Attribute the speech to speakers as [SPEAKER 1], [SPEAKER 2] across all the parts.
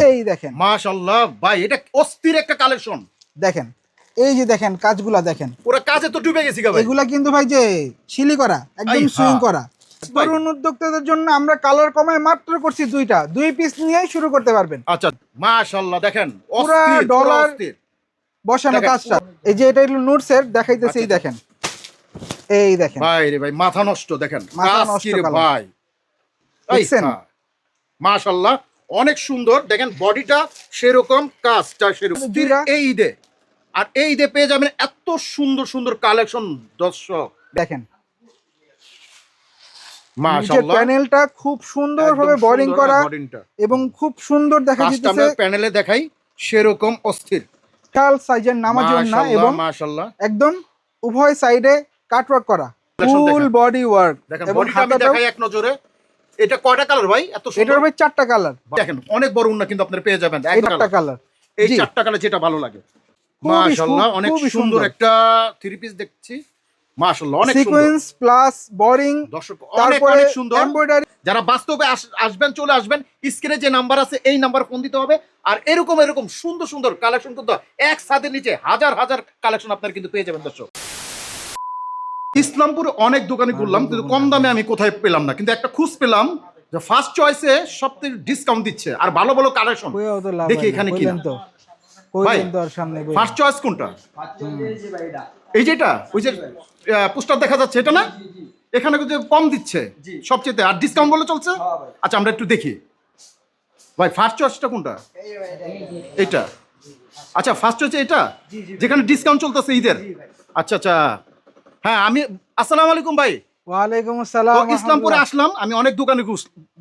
[SPEAKER 1] এই দেখেন
[SPEAKER 2] মাশাআল্লাহ ভাই, এটা অস্থির একটা কালেকশন।
[SPEAKER 1] দেখেন এই যে দেখেন কাজগুলা দেখেন,
[SPEAKER 2] পুরো কাজে তো ডুবে গেছি ভাই।
[SPEAKER 1] এগুলা কিন্তু ভাই যে শিলি করা, একদম সুইং করা। তরুণ উদ্যোক্তাদের জন্য আমরা কালার কমায় মাত্র করছি দুইটা, 2 পিস নিয়েই শুরু করতে পারবেন।
[SPEAKER 2] আচ্ছা মাশাআল্লাহ, দেখেন
[SPEAKER 1] পুরো
[SPEAKER 2] অস্থির
[SPEAKER 1] ডলার
[SPEAKER 2] অস্থির
[SPEAKER 1] বসানো কাজটা। এই যে এটা হলো নোটসের দেখাইতেছি, এই দেখেন এই দেখেন
[SPEAKER 2] ভাই রে ভাই, মাথা নষ্ট। দেখেন
[SPEAKER 1] মাথা
[SPEAKER 2] কাজ
[SPEAKER 1] নষ্ট
[SPEAKER 2] কি রে
[SPEAKER 1] কালার।
[SPEAKER 2] ভাই,
[SPEAKER 1] দেখছেন?
[SPEAKER 2] মাশাআল্লাহ অনেক সুন্দর। দেখেন বডিটা সেরকম, কাজটা সেরকম। এই ঈদে আর এই ঈদে পেয়ে যাবেন এত সুন্দর সুন্দর কালেকশন দর্শক।
[SPEAKER 1] দেখেন
[SPEAKER 2] মাশাআল্লাহ,
[SPEAKER 1] প্যানেলটা খুব সুন্দরভাবে বোরিং করা এবং খুব সুন্দর দেখা যাচ্ছে।
[SPEAKER 2] আমরা প্যানেলে দেখাই সেরকম অস্থির
[SPEAKER 1] বিশাল সাইজের নামাজের না, এবং
[SPEAKER 2] মাশাআল্লাহ
[SPEAKER 1] একদম উভয় সাইডে কাটওয়ার্ক করা, ফুল বডি ওয়ার্ক।
[SPEAKER 2] দেখেন বডিটা আমি দেখাই এক নজরে। এটা কয়টা কালার ভাই? এত সুন্দর।
[SPEAKER 1] এটার ভাই 4টা কালার।
[SPEAKER 2] দেখেন অনেক বড় উন্না কিন্তু আপনারা পেয়ে যাবেন।
[SPEAKER 1] এই 4টা কালার,
[SPEAKER 2] এই 4টা কালার যেটা ভালো লাগে। মাশাআল্লাহ অনেক সুন্দর একটা থ্রি পিস দেখছি। মাশাআল্লাহ অনেক সুন্দর,
[SPEAKER 1] সিকোয়েন্স প্লাস বোরিং,
[SPEAKER 2] দর্শক অনেক সুন্দর।
[SPEAKER 1] এমব্রয়ডারি।
[SPEAKER 2] যারা বাস্তবে আসবেন, চলে আসবেন, স্ক্রিনে যে নাম্বার আছে এই নাম্বার ফোন দিতে হবে। আর এরকম সুন্দর সুন্দর কালেকশন কিন্তু এক ছাদের নিচে হাজার হাজার কালেকশন আপনারা কিন্তু পেয়ে যাবেন দর্শক। ইসলামপুরে অনেক দোকানে ঘুরলাম, কিন্তু কম দামে আমি কোথায় পেলাম না, কিন্তু একটা খুঁজ পেলাম যে ফার্স্ট চয়েসে সবথেকে ডিসকাউন্ট দিচ্ছে আর ভালো ভালো কালেকশন। দেখি এখানে কি ভাই, ফার্স্ট চয়েস কোনটা? এই যেটা ওই যে পোস্টার দেখা যাচ্ছে, এটা না? এখানে কিন্তু কম দিচ্ছে সবচেয়ে, আর ডিসকাউন্ট বলে চলছে। আচ্ছা আমরা একটু দেখি ভাই, ফার্স্ট চয়েসটা কোনটা? এটা। আচ্ছা ফার্স্ট চয়েস এটা, যেখানে ডিসকাউন্ট চলতেছে ঈদের। আচ্ছা আচ্ছা, হ্যাঁ আমি, আসসালামু আলাইকুম ভাই।
[SPEAKER 1] ওয়ালাইকুম আসসালাম।
[SPEAKER 2] ইসলামপুরে আসলাম, আমি অনেক দোকানে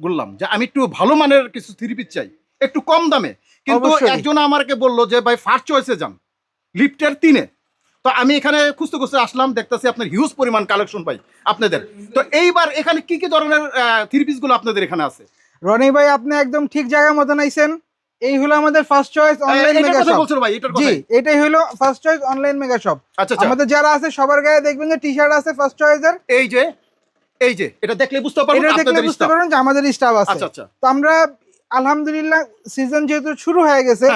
[SPEAKER 2] ঘুরলাম, যে আমি একটু ভালো মানের কিছু থ্রি পিস চাই একটু কম দামে। কিন্তু একজন আমাকে বললো যে ভাই ফার্স্ট চয়েসে যান, লিফটের 3-এ। তো আমি এখানে খুঁজতে খুঁজতে আসলাম, দেখতেছি আপনার হিউজ পরিমাণ কালেকশন পাই আপনাদের। তো এইবার এখানে কি কি ধরনের থ্রি পিস গুলো আপনাদের এখানে আছে?
[SPEAKER 1] রনি ভাই আপনি একদম ঠিক জায়গার মতন আইছেন। এই হলো আমাদের first choice online mega shop.
[SPEAKER 2] ভাই এটার কথা?
[SPEAKER 1] জি, এটাই হলো first choice online mega shop.
[SPEAKER 2] আচ্ছা,
[SPEAKER 1] আমাদের যারা আছে সবার গায়ে দেখবেন যে টি-শার্ট আছে ফার্স্ট চয়েসের।
[SPEAKER 2] এই যে এটা দেখলে বুঝতে পারবেন
[SPEAKER 1] যে আমাদের স্টাফ আছে।
[SPEAKER 2] আচ্ছা আচ্ছা।
[SPEAKER 1] তো আমরা আলহামদুলিল্লাহ সিজন যেহেতু শুরু হয়ে গেছে,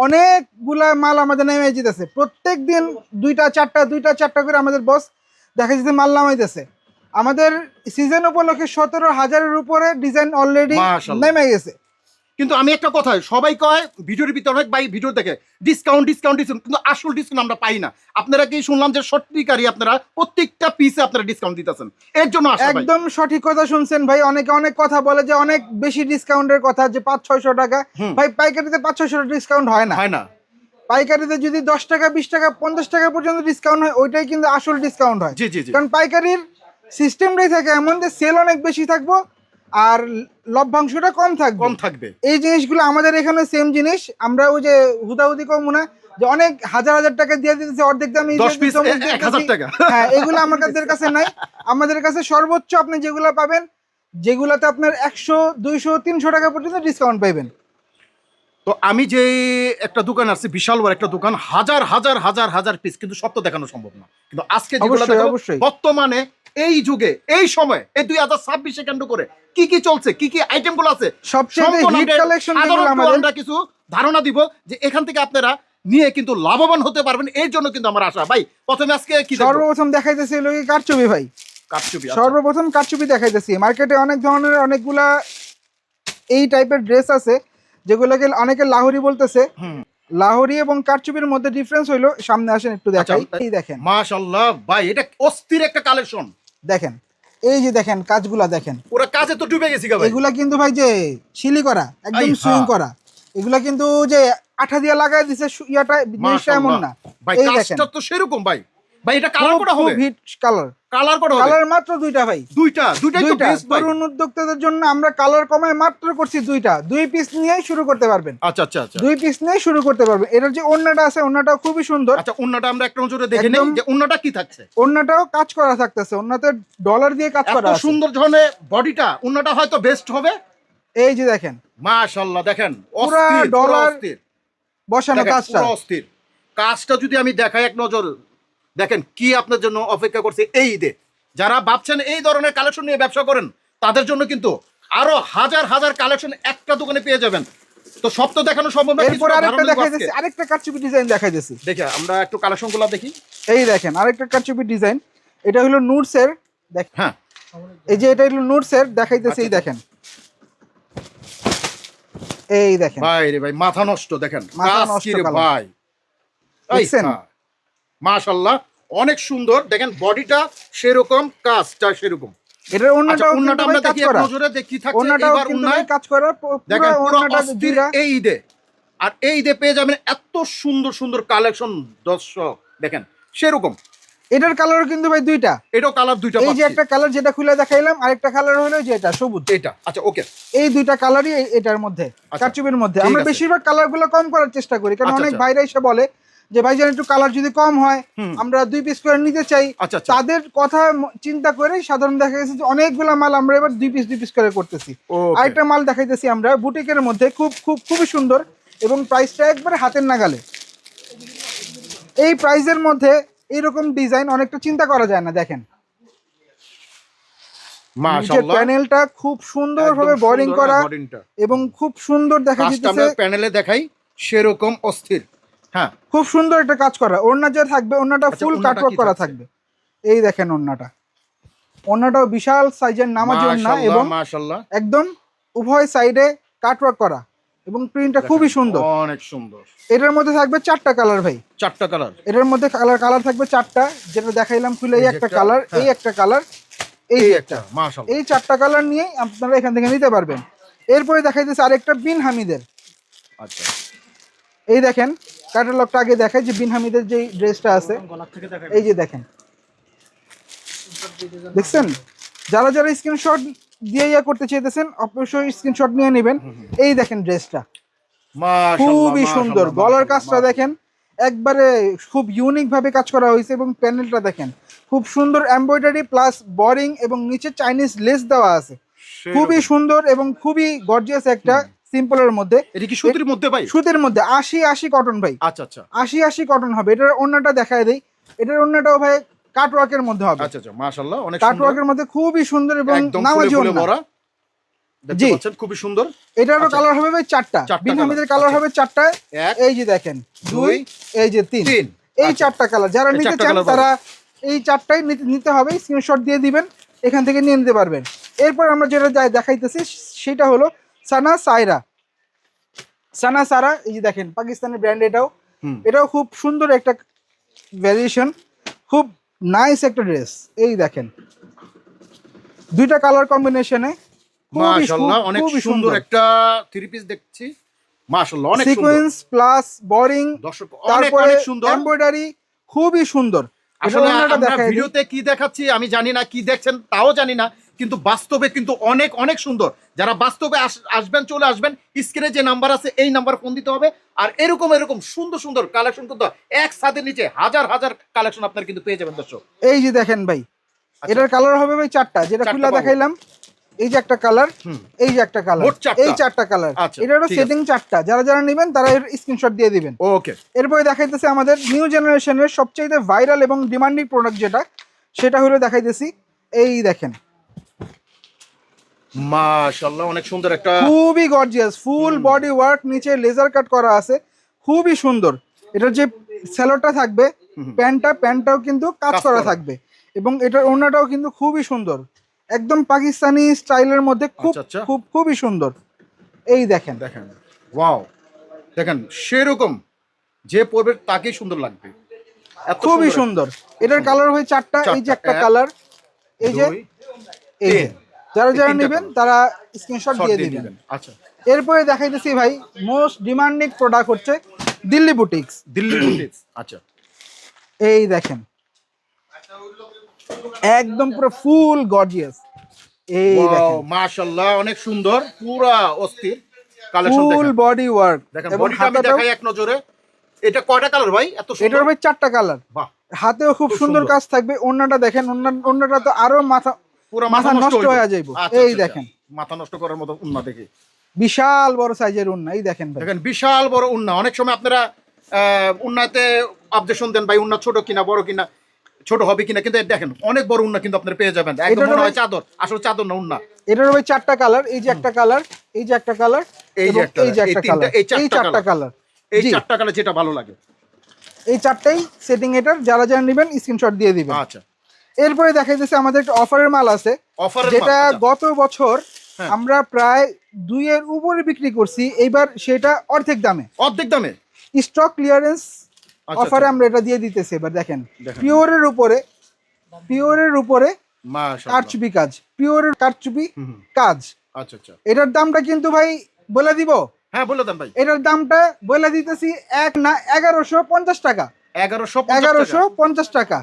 [SPEAKER 1] অনেকগুলা মাল আমাদের নেমে যেতেছে। প্রত্যেকদিন 2টা 4টা করে আমাদের বস দেখা যাচ্ছে মাল নামাইতেছে। আমাদের সিজন উপলক্ষে 17,000-এর উপরে ডিজাইন অলরেডি নেমে গেছে।
[SPEAKER 2] কিন্তু আমি একটা কথা, সবাই কয় ভিডিওর ভিতরে অনেক ভাই ভিডিও দেখে ডিসকাউন্ট, কিন্তু আসল ডিসকাউন্ট আমরা পাই না। আপনারা কি শুনলাম যে সত্যিকারই আপনারা প্রত্যেকটা পিসে আপনারা ডিসকাউন্ট দিতেছেন, এর জন্য
[SPEAKER 1] একদম সঠিক কথা শুনছেন ভাই। অনেকে অনেক কথা বলে যে অনেক বেশি ডিসকাউন্টের কথা, যে 500-600 টাকা। ভাই পাইকারিতে 500-600 ডিসকাউন্ট হয় না। পাইকারিতে যদি 10 টাকা 20 টাকা 50 টাকা পর্যন্ত ডিসকাউন্ট হয়, ওইটাই কিন্তু আসল ডিসকাউন্ট হয়। কারণ পাইকারির সিস্টেমটাই থাকে এমন যে সেল অনেক বেশি থাকবো আর লভ্যাংশটা কম থাকবে। এই জিনিসগুলো আমাদের এখানে সেম জিনিস। আমরা ওই যে হুদাহুদি কম না, যে অনেক হাজার টাকা দিয়ে দিতেছে অর্ধেক দামে,
[SPEAKER 2] 10 টাকা।
[SPEAKER 1] হ্যাঁ, এগুলো আমাদের কাছে নাই। আমাদের কাছে সর্বোচ্চ আপনি যেগুলো পাবেন, যেগুলোতে আপনার 100 200 300 টাকা পর্যন্ত ডিসকাউন্ট পাবেন।
[SPEAKER 2] তো আমি যে একটা দোকান আছে, বিশাল বড় একটা দোকান, হাজার পিস, কিন্তু সব তো দেখানো সম্ভব না। কিন্তু আজকে যেগুলো বর্তমানে এই যুগে এই সময় এই 2026-এ কেন্দ্র করে কি কি চলছে, কি কি আইটেম গুলো আছে,
[SPEAKER 1] সবচেয়ে হিট কালেকশন
[SPEAKER 2] আমরা কিছু ধারণা দিব, যে এখান থেকে আপনারা নিয়ে কিন্তু লাভবান হতে পারবেন। এর জন্য কিন্তু আমার আশা। ভাই প্রথমে আজকে কি
[SPEAKER 1] সর্বপ্রথম দেখাইতেছি হলো কারচুপি ভাই।
[SPEAKER 2] কারচুপি,
[SPEAKER 1] সর্বপ্রথম কারচুপি দেখাইতেছি। মার্কেটে অনেক ধরনের অনেকগুলা এই টাইপের ড্রেস আছে, যেগুলোকে অনেকে লাহোরি বলতেছে। লাহোরি এবং কারচুপির মধ্যে ডিফারেন্স হইলো, সামনে আসেন একটু দেখাই। এই দেখেন
[SPEAKER 2] মাশাআল্লাহ ভাই, এটা অস্থির একটা কালেকশন।
[SPEAKER 1] দেখেন এই যে দেখেন কাজগুলা দেখেন,
[SPEAKER 2] পুরো কাজে তো ডুবে গেছি ভাই।
[SPEAKER 1] এগুলা কিন্তু ভাই যে শিলি করা, একদম সুইং করা। এগুলা কিন্তু যে আঠা দিয়ে লাগাই দিছে ইয়াটা, জিনিসটা এমন না
[SPEAKER 2] ভাই। কাজটা তো সেরকম ভাই। ভাই এটা কালার করা হবে,
[SPEAKER 1] হিট কালার
[SPEAKER 2] করা হবে।
[SPEAKER 1] কালার মাত্র 2টা ভাই, দুইটাই তো বেস্ট ভাই। তরুণ উদ্যোক্তাদের জন্য আমরা কালার কমায় মাত্র করছি 2টা, 2 পিস নিয়েই শুরু করতে পারবেন।
[SPEAKER 2] আচ্ছা আচ্ছা,
[SPEAKER 1] 2 পিস নিয়ে শুরু করতে পারবেন। এটার যে ওন্নাটা আছে, ওন্নাটাও খুবই সুন্দর।
[SPEAKER 2] আচ্ছা ওন্নাটা আমরা একটা নজরে দেখে নেই, যে ওন্নাটা কি থাকছে।
[SPEAKER 1] ওন্নাটাও কাজ করা থাকতেছে, ওন্নাতে ডলার দিয়ে কাজ করা আছে।
[SPEAKER 2] সুন্দর ধরনের বডিটা, ওন্নাটা হয়তো বেস্ট হবে।
[SPEAKER 1] এই যে দেখেন
[SPEAKER 2] মাশাআল্লাহ, দেখেন
[SPEAKER 1] পুরো ডলার বসানো
[SPEAKER 2] কাজটা যদি আমি দেখাই এক নজর, দেখেন কি আপনার জন্য অপেক্ষা করছে এই ঈদে। যারা ভাবছেন এই ধরনের কালেকশন নিয়ে ব্যবসা করেন, তাদের জন্য কিন্তু আরো হাজার কালেকশন একটা দোকানে পেয়ে যাবেন। তো সব তো দেখানো সম্ভব না,
[SPEAKER 1] এরপর আরেকটা দেখাইতেছি, আরেকটা কারচুপি ডিজাইন দেখাইতেছি।
[SPEAKER 2] দেখি আমরা একটু কালেকশনগুলো দেখি।
[SPEAKER 1] এই দেখেন আরেকটা কারচুপি ডিজাইন, এটা হলো নুটস এর। দেখ
[SPEAKER 2] হ্যাঁ,
[SPEAKER 1] এই যে এটা হলো নুটস এর দেখাইতেছি। এই দেখেন, এই দেখেন
[SPEAKER 2] ভাই রে ভাই, মাথা নষ্ট। দেখেন
[SPEAKER 1] মাথা নষ্ট
[SPEAKER 2] ভাই,
[SPEAKER 1] দেখছেন?
[SPEAKER 2] মাশাআল্লাহ অনেক সুন্দর। দেখেন বডিটা সেরকম, কাজটা সেরকম।
[SPEAKER 1] এটার
[SPEAKER 2] ওন্নাটা আমরা
[SPEAKER 1] কাজ
[SPEAKER 2] দেখি
[SPEAKER 1] করা,
[SPEAKER 2] নজরে দেখি থাকছে
[SPEAKER 1] ওন্নাটাও
[SPEAKER 2] এবার
[SPEAKER 1] কিন্তু
[SPEAKER 2] ওন্নায়
[SPEAKER 1] কাজ করা
[SPEAKER 2] দেখেন পুরো
[SPEAKER 1] ওন্নাটা
[SPEAKER 2] অস্থির
[SPEAKER 1] দুইটা।
[SPEAKER 2] এই ঈদে, আর এই ঈদে পেয়ে যাবেন এত সুন্দর সুন্দর কালেকশন। দর্শক দেখেন সেরকম।
[SPEAKER 1] এটার কালার কিন্তু ভাই দুইটা,
[SPEAKER 2] এটাও কালার দুইটা
[SPEAKER 1] এই যে
[SPEAKER 2] পাচ্ছি।
[SPEAKER 1] একটা কালার যেটা খুলে দেখাইলাম, আরেকটা কালার হলো যে এটা সবুজ।
[SPEAKER 2] এটা আচ্ছা ওকে,
[SPEAKER 1] এই দুইটা কালারই এটার মধ্যে, কারচুপির মধ্যে।
[SPEAKER 2] ঠিক
[SPEAKER 1] আমরা
[SPEAKER 2] আছে।
[SPEAKER 1] বেশিরভাগ কালারগুলো কম করার চেষ্টা করি, কারণ
[SPEAKER 2] আচ্ছা,
[SPEAKER 1] অনেক
[SPEAKER 2] আচ্ছা।
[SPEAKER 1] বাইরে এসে বলে যে ভাইজান একটু কালার যদি কম হয় আমরা 2 পিস করে নিতে চাই।
[SPEAKER 2] আচ্ছা, আচ্ছা।
[SPEAKER 1] তাদের কথা চিন্তা করে সাধারণ দেখা গেছে যে অনেকগুলো মাল আমরা এবার 2 পিস করে করতেছি।
[SPEAKER 2] ওকে।
[SPEAKER 1] আরেকটা মাল দেখাইতেছি আমরা বুটিকের মধ্যে, খুবই সুন্দর এবং প্রাইসটা একবারে হাতের নাগালে। এই প্রাইসের মধ্যে এইরকম ডিজাইন অনেকটা চিন্তা করা যায় না। দেখেন
[SPEAKER 2] মাশাআল্লাহ
[SPEAKER 1] প্যানেলটা খুব সুন্দরভাবে বোরিং করা এবং খুব সুন্দর দেখা যাচ্ছে।
[SPEAKER 2] আমরা প্যানেলে দেখাই সেরকম অস্থির। হ্যাঁ,
[SPEAKER 1] খুব সুন্দর একটা কাজ করা। ওড়না যা থাকবে, ওড়নাটা ফুল কাটওয়ার্ক করা থাকবে। এই দেখেন ওড়নাটাও বিশাল সাইজের নামাজি ওড়না এবং
[SPEAKER 2] মাশাআল্লাহ
[SPEAKER 1] একদম উভয় সাইডে কাটওয়ার্ক করা এবং প্রিন্টটা খুবই সুন্দর,
[SPEAKER 2] অনেক সুন্দর।
[SPEAKER 1] এটার মধ্যে থাকবে 4টা কালার ভাই,
[SPEAKER 2] 4টা কালার।
[SPEAKER 1] এটার মধ্যে কালার থাকবে 4টা, যেটা দেখাইলাম খুলে। এই একটা কালার, এই একটা কালার, এই একটা,
[SPEAKER 2] মাশাআল্লাহ।
[SPEAKER 1] এই 4টা কালার নিয়ে আপনারা এখান থেকে নিতে পারবেন। এরপরে দেখাইতেছে আরেকটা বিন হামিদের।
[SPEAKER 2] আচ্ছা,
[SPEAKER 1] এই দেখেন ক্যাটালগটা আগে দেখাই যে বিন হামিদের যে ড্রেসটা আছে। এই যে দেখেন, দেখছেন? যারা স্ক্রিনশট দিয়ে করতে চাইতেছেন অবশ্যই স্ক্রিনশট নিয়ে নেবেন। এই দেখেন ড্রেসটা খুবই সুন্দর, গলার কাজটা দেখেন একবারে খুব ইউনিক ভাবে কাজ করা হয়েছে এবং প্যানেলটা দেখেন খুব সুন্দর এমব্রয়ডারি প্লাস বোরিং এবং নিচে চাইনিজ লেস দেওয়া আছে। খুবই সুন্দর এবং খুবই গর্জিয়াস একটা সিম্পলের মধ্যে।
[SPEAKER 2] এটা কি সুতির মধ্যে ভাই?
[SPEAKER 1] সুতির মধ্যে 80 কটন ভাই।
[SPEAKER 2] আচ্ছা আচ্ছা,
[SPEAKER 1] 80 কটন হবে। এটার ওড়নাটা দেখায় দেই, এটার ওড়নাটাও ভাই কাটওয়ার্কের মধ্যে হবে।
[SPEAKER 2] আচ্ছা আচ্ছা, মাশাআল্লাহ অনেক সুন্দর,
[SPEAKER 1] কাটওয়ার্কের মধ্যে খুবই সুন্দর এবং নামাজি ওড়না।
[SPEAKER 2] দেখতে পাচ্ছেন খুবই সুন্দর।
[SPEAKER 1] এটারও কালার হবে ভাই 4টা, বিন হামিদের কালার হবে 4টা। এই যে দেখেন 2, এই যে 3, এই 4টা কালার। যারা নিতে চান তারা এই 4টাই নিতে হবে, স্ক্রিনশট দিয়ে দিবেন, এখান থেকে নিয়ে নিতে পারবেন। এরপর আমরা যেটা দেখাইতেছি সেটা হলো সানা সারা। এই যে দেখেন পাকিস্তানের ব্র্যান্ড, এটাও খুব সুন্দর একটা ভ্যারিয়েশন, খুব নাইস একটা ড্রেস। এই দেখেন 2টা কালার কম্বিনেশনে
[SPEAKER 2] মাশাআল্লাহ অনেক সুন্দর একটা 3 পিস দেখছি। মাশাআল্লাহ অনেক সুন্দর,
[SPEAKER 1] সিকোয়েন্স প্লাস বোরিং,
[SPEAKER 2] দর্শক
[SPEAKER 1] তারপরে
[SPEAKER 2] অনেক সুন্দর
[SPEAKER 1] এমব্রয়ডারি খুবই সুন্দর।
[SPEAKER 2] আসলে আমরা ভিডিওতে কি দেখাচ্ছি আমি জানি না, কি দেখছেন তাও জানি না, কিন্তু বাস্তবে কিন্তু অনেক অনেক সুন্দর। যারা বাস্তবে আসবেন, চলে আসবেন, স্ক্রিনে যে নাম্বার আছে এই নাম্বার ফোন দিতে হবে। আর এরকম সুন্দর সুন্দর কালেকশন কিন্তু এক ছাদের নিচে হাজার হাজার কালেকশন আপনারা কিন্তু পেয়ে যাবেন দর্শক।
[SPEAKER 1] এই যে দেখেন ভাই, এটার কালার হবে ভাই 4টা, যেটা খুলে দেখাইলাম। এই যে একটা কালার, এই যে একটা কালার, এই 4টা কালার। এটারও সেটিং 4টা। যারা নেবেন তারা এর স্ক্রিনশট দিয়ে দিবেন।
[SPEAKER 2] ওকে।
[SPEAKER 1] এরপরে দেখাইতেছে আমাদের নিউ জেনারেশনের সবচেয়ে ভাইরাল এবং ডিমান্ডিং প্রোডাক্ট সেটা হলো দেখাইতেছি। এই দেখেন
[SPEAKER 2] মাশাআল্লাহ অনেক সুন্দর একটা,
[SPEAKER 1] খুবই গর্জিয়াস, ফুল বডি ওয়ার্ক, নিচে লেজার কাট করা আছে, খুবই সুন্দর। এটার যে স্যালোটা থাকবে, প্যান্টটাও কিন্তু কাজ করা থাকবে এবং এটার ওড়নাটাও কিন্তু খুবই সুন্দর, একদম পাকিস্তানি স্টাইলের মধ্যে, খুবই সুন্দর। এই দেখেন
[SPEAKER 2] ওয়াও, দেখেন সেরকম যে পরবে তাকেই সুন্দর লাগবে,
[SPEAKER 1] খুবই সুন্দর। এটার কালার হয় 4টা। এই যে একটা কালার, এই যে যারা নেবেন তারা স্ক্রিনশট দিয়ে দিবেন।
[SPEAKER 2] আচ্ছা,
[SPEAKER 1] এরপরে দেখাইতেছি ভাই মোস্ট ডিমান্ডিং প্রোডাক্ট হচ্ছে দিল্লি বুটিক্স।
[SPEAKER 2] আচ্ছা,
[SPEAKER 1] এই দেখেন একদম পুরো ফুল গর্জিয়াস। এই দেখেন
[SPEAKER 2] মাশাআল্লাহ অনেক সুন্দর, পুরো অস্থির কালেকশন,
[SPEAKER 1] ফুল বডি ওয়ার্ক
[SPEAKER 2] দেখেন। বডিটা আমি দেখাই এক নজরে। এটা কয়টা কালার ভাই? এত সুন্দর।
[SPEAKER 1] এটার ভাই 4টা কালার।
[SPEAKER 2] বাহ,
[SPEAKER 1] হাতেও খুব সুন্দর কাজ থাকবে। ওড়নাটা দেখেন, ওড়নাটা তো আরো মাথা নষ্ট হয়ে যাইবো। এই দেখেন
[SPEAKER 2] মাথা নষ্ট করার মতো ওড়না, দেখি
[SPEAKER 1] বিশাল বড় সাইজের ওড়না। এই দেখেন
[SPEAKER 2] বিশাল বড় ওড়না। অনেক সময় আপনারা ওড়নাতে অবজেকশন দেন ভাই, ওড়না ছোট কিনা বড় কিনা, ছোট হবে কিনা, কিন্তু দেখেন অনেক বড় ওড়না কিন্তু আপনারা পেয়ে যাবেন। একদম মনে হয় চাদর, আসলে চাদর না, ওড়না।
[SPEAKER 1] এটার ভাই 4টা কালার। এই যে একটা কালার, এই যে একটা কালার,
[SPEAKER 2] এই যে একটা,
[SPEAKER 1] এই যে একটা কালার, এই চারটা কালার,
[SPEAKER 2] এই চারটা কালার যেটা ভালো লাগে,
[SPEAKER 1] এই চারটাই সেটিং এটার। যারা যারা নেবেন স্ক্রিনশট দিয়ে দিবেন।
[SPEAKER 2] আচ্ছা,
[SPEAKER 1] এরপরে দেখাইতেছে আমাদের একটা অফারের মাল আছে, যেটা গত বছর আমরা প্রায় 2 এর উপরে বিক্রি করছি, এইবার সেটা অর্ধেক দামে স্টক ক্লিয়ারেন্স অফারে আমরা এটা দিয়ে দিতেছি। এবার দেখেন পিওরের উপরে কারচুপি কাজ, পিওরের কারচুপি কাজ।
[SPEAKER 2] আচ্ছা,
[SPEAKER 1] এটার দামটা কিন্তু ভাই বলে দিব।
[SPEAKER 2] হ্যাঁ বলে দেন ভাই।
[SPEAKER 1] এটার দামটা বলে দিতেছি 1150 টাকা। 1150 টাকা।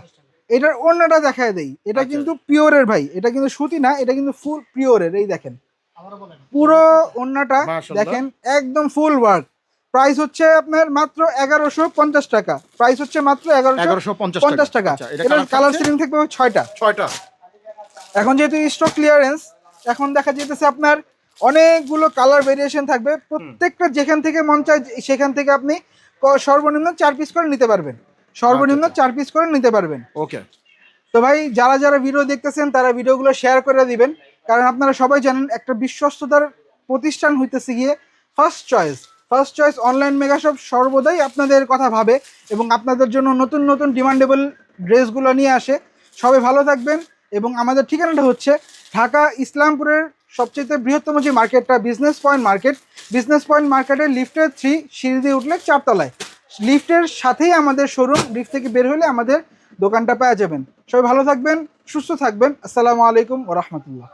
[SPEAKER 1] এটার ওড়নাটা দেখায় দেই, এটা কিন্তু পিওরের ভাই, এটা কিন্তু সুতি না, এটা কিন্তু ফুল পিওরের। এই দেখেন পুরো ওড়নাটা দেখেন, একদম ফুল ওয়ার্ক। প্রাইস হচ্ছে আপনার মাত্র 1150 টাকা। প্রাইস হচ্ছে মাত্র 1150 টাকা। এটার কালার সেটিং থাকবে 6টা। এখন যেহেতু স্টক ক্লিয়ারেন্স, এখন দেখা যেতেছে আপনার অনেকগুলো কালার ভেরিয়েশন থাকবে। প্রত্যেকটা যেখান থেকে মন চায় সেখান থেকে আপনি সর্বনিম্ন 4 পিস করে নিতে পারবেন। সর্বনিম্ন 4 পিস করে নিতে পারবেন।
[SPEAKER 2] ওকে।
[SPEAKER 1] তো ভাই যারা যারা ভিডিও দেখতেছেন তারা ভিডিওগুলো শেয়ার করে দিবেন, কারণ আপনারা সবাই জানেন একটা বিশ্বস্ততার প্রতিষ্ঠান হইতেছে গিয়ে first choice online mega shop সর্বদাই আপনাদের কথা ভাবে এবং আপনাদের জন্য নতুন নতুন ডিমান্ডেবল ড্রেসগুলো নিয়ে আসে। সবাই ভালো থাকবেন। এবং আমাদের ঠিকানাটা হচ্ছে ঢাকা ইসলামপুরের সবচেয়ে বৃহত্তম যে মার্কেটটা বিজনেস পয়েন্ট মার্কেটের লিফটের 3 সিঁড়ি দিয়ে উঠলে 4 তলায়। লিফটের সাথেই আমাদের শোরুম, লিফট থেকে বের হলে আমাদের দোকানটা পেয়ে যাবেন। সবাই ভালো থাকবেন, সুস্থ থাকবেন। আসসালামু আলাইকুম ওয়া রাহমাতুল্লাহ।